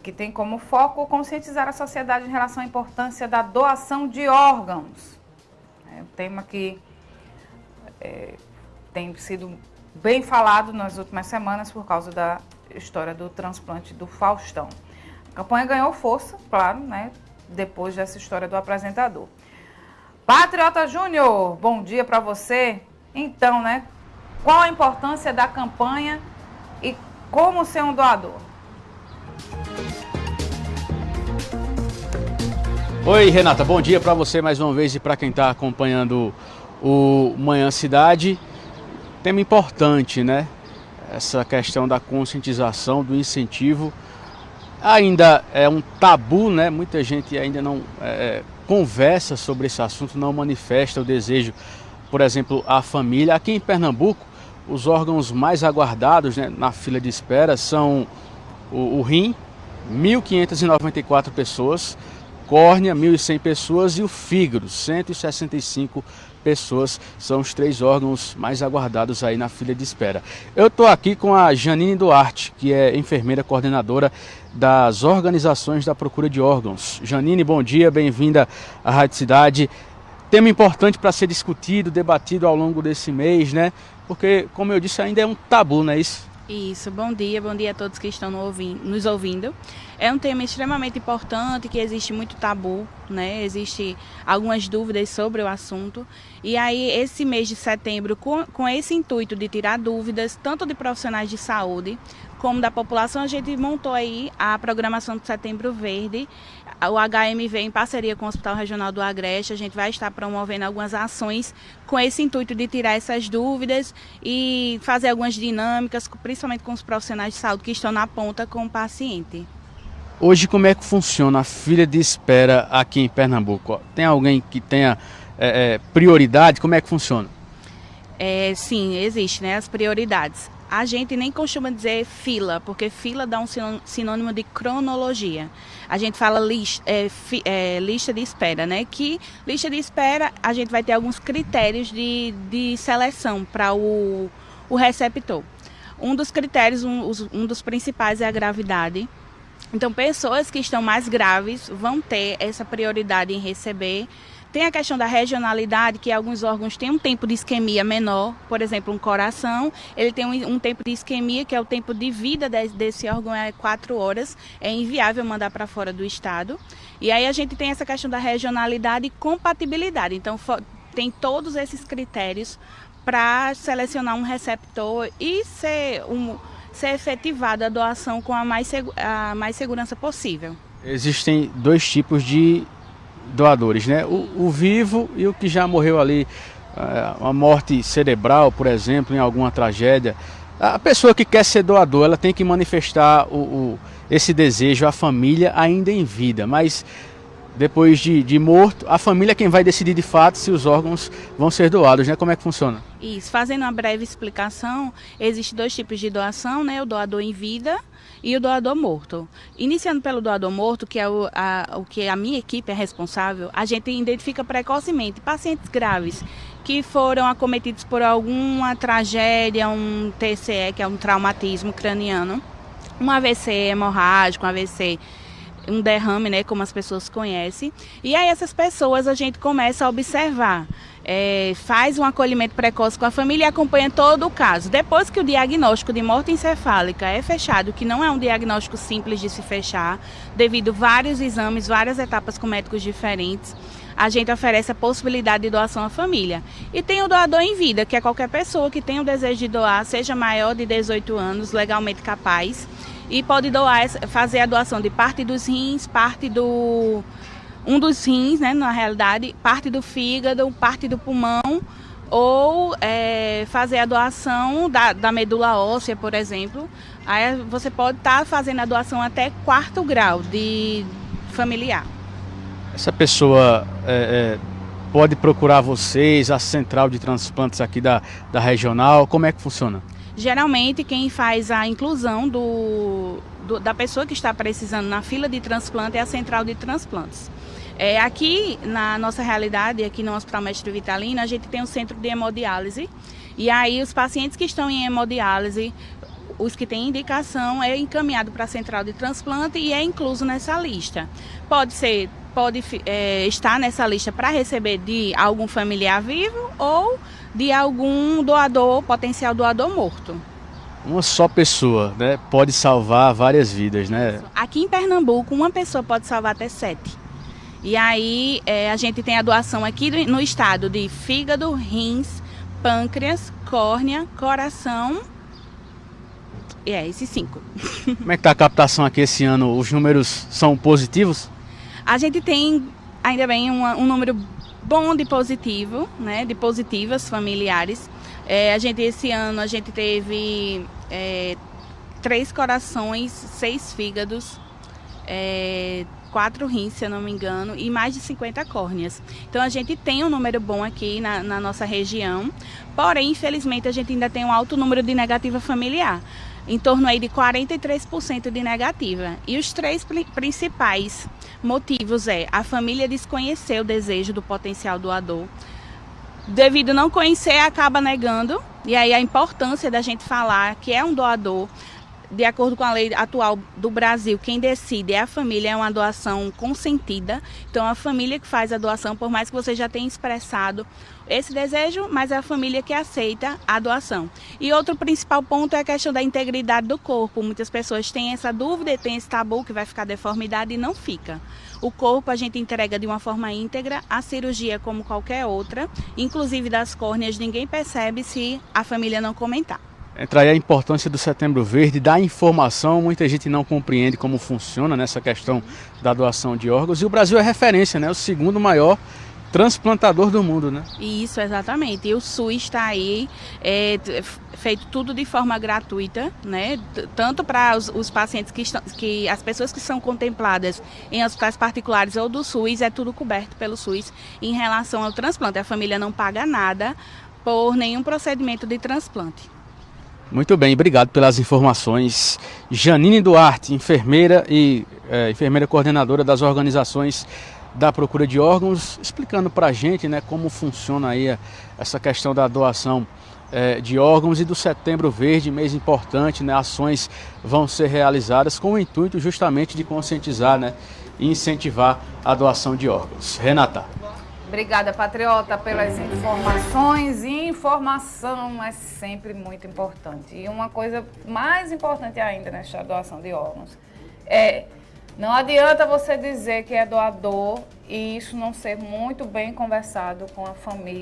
que tem como foco conscientizar a sociedade em relação à importância da doação de órgãos. É um tema que tem sido bem falado nas últimas semanas por causa da história do transplante do Faustão. A campanha ganhou força, claro, né, depois dessa história do apresentador. Patriota Júnior, bom dia para você. Então, né, qual a importância da campanha e como ser um doador? Oi, Renata, bom dia para você mais uma vez e para quem está acompanhando o Manhã Cidade. Tema importante, né? Essa questão da conscientização, do incentivo. Ainda é um tabu, né? Muita gente ainda não conversa sobre esse assunto, não manifesta o desejo, por exemplo, à família. Aqui em Pernambuco, os órgãos mais aguardados, né, na fila de espera são o rim, 1.594 pessoas, córnea, 1.100 pessoas e o fígado, 165 pessoas. São os 3 órgãos mais aguardados aí na fila de espera. Eu estou aqui com a Janine Duarte, que é enfermeira coordenadora das organizações da procura de órgãos. Janine, bom dia, bem-vinda à Rádio Cidade. Tema importante para ser discutido, debatido ao longo desse mês, né? Porque, como eu disse, ainda é um tabu, não é isso? Isso, bom dia a todos que estão nos ouvindo. É um tema extremamente importante, que existe muito tabu, né? Existem algumas dúvidas sobre o assunto. E aí, esse mês de setembro, com esse intuito de tirar dúvidas, tanto de profissionais de saúde, como da população, a gente montou aí a programação do Setembro Verde. O HMV, em parceria com o Hospital Regional do Agreste, a gente vai estar promovendo algumas ações com esse intuito de tirar essas dúvidas e fazer algumas dinâmicas, principalmente com os profissionais de saúde que estão na ponta com o paciente. Hoje, como é que funciona a fila de espera aqui em Pernambuco? Tem alguém que tenha prioridade? Como é que funciona? Sim, existe, né, as prioridades. A gente nem costuma dizer fila, porque fila dá um sinônimo de cronologia. A gente fala lista de espera, né? Que lista de espera, a gente vai ter alguns critérios de seleção para o receptor. Um dos critérios, um dos principais é a gravidade. Então, pessoas que estão mais graves vão ter essa prioridade em receber. Tem a questão da regionalidade, que alguns órgãos têm um tempo de isquemia menor. Por exemplo, um coração, ele tem um tempo de isquemia, que é o tempo de vida desse órgão, é 4 horas. É inviável mandar para fora do estado. E aí a gente tem essa questão da regionalidade e compatibilidade. Então, tem todos esses critérios para selecionar um receptor e ser efetivada a doação com a mais segurança possível. Existem 2 tipos de doadores, né? O vivo e o que já morreu ali, uma morte cerebral, por exemplo, em alguma tragédia. A pessoa que quer ser doador, ela tem que manifestar esse desejo à família ainda em vida, mas depois de morto, a família é quem vai decidir de fato se os órgãos vão ser doados, né? Como é que funciona? Isso, fazendo uma breve explicação, existem 2 tipos de doação, né? O doador em vida e o doador morto. Iniciando pelo doador morto, que é o que a minha equipe é responsável, a gente identifica precocemente pacientes graves que foram acometidos por alguma tragédia, um TCE, que é um traumatismo craniano, um AVC hemorrágico, um AVC, um derrame, né, como as pessoas conhecem. E aí essas pessoas a gente começa a observar, faz um acolhimento precoce com a família e acompanha todo o caso. Depois que o diagnóstico de morte encefálica é fechado, que não é um diagnóstico simples de se fechar, devido a vários exames, várias etapas com médicos diferentes, a gente oferece a possibilidade de doação à família. E tem o doador em vida, que é qualquer pessoa que tem o desejo de doar, seja maior de 18 anos, legalmente capaz, e pode doar, fazer a doação de parte dos rins, um dos rins, né, na realidade, parte do fígado, parte do pulmão, ou fazer a doação da medula óssea, por exemplo. Aí você pode estar fazendo a doação até 4º grau de familiar. Essa pessoa pode procurar vocês, a central de transplantes aqui da regional, como é que funciona? Geralmente quem faz a inclusão da pessoa que está precisando na fila de transplante é a central de transplantes. Aqui na nossa realidade, aqui no Hospital Mestre Vitalino, a gente tem um centro de hemodiálise. E aí os pacientes que estão em hemodiálise, os que têm indicação é encaminhado para a central de transplante e é incluso nessa lista. Pode estar nessa lista para receber de algum familiar vivo ou de algum doador, potencial doador morto. Uma só pessoa, né, pode salvar várias vidas, né? Aqui em Pernambuco, uma pessoa pode salvar até 7. E aí a gente tem a doação aqui no estado de fígado, rins, pâncreas, córnea, coração. E esses 5. Como é que está a captação aqui esse ano? Os números são positivos? A gente tem, ainda bem, um número bom de positivo, né, de positivas familiares. Esse ano a gente teve 3 corações, 6 fígados, 4 rins, se eu não me engano, e mais de 50 córneas. Então a gente tem um número bom aqui na nossa região, porém, infelizmente, a gente ainda tem um alto número de negativa familiar, em torno aí de 43% de negativa. E os 3 principais motivos a família desconhecer o desejo do potencial doador, devido a não conhecer, acaba negando, e aí a importância da gente falar que é um doador. De acordo com a lei atual do Brasil, quem decide é a família, é uma doação consentida. Então, a família que faz a doação, por mais que você já tenha expressado esse desejo, mas é a família que aceita a doação. E outro principal ponto é a questão da integridade do corpo. Muitas pessoas têm essa dúvida e têm esse tabu que vai ficar deformidade e não fica. O corpo a gente entrega de uma forma íntegra, a cirurgia como qualquer outra, inclusive das córneas, ninguém percebe se a família não comentar. Entra aí a importância do Setembro Verde, da informação. Muita gente não compreende como funciona nessa questão da doação de órgãos. E o Brasil é referência, né? O segundo maior transplantador do mundo, né? Isso, exatamente. E o SUS está aí, feito tudo de forma gratuita, né? Tanto para os pacientes as pessoas que são contempladas em hospitais particulares ou do SUS, é tudo coberto pelo SUS em relação ao transplante. A família não paga nada por nenhum procedimento de transplante. Muito bem, obrigado pelas informações. Janine Duarte, enfermeira e enfermeira coordenadora das organizações da procura de órgãos, explicando para a gente, né, como funciona aí essa questão da doação de órgãos e do Setembro Verde, mês importante, né, ações vão ser realizadas com o intuito justamente de conscientizar, né, e incentivar a doação de órgãos. Renata. Obrigada, Patriota, pelas informações. E informação é sempre muito importante. E uma coisa mais importante ainda nesta doação de órgãos não adianta você dizer que é doador e isso não ser muito bem conversado com a família.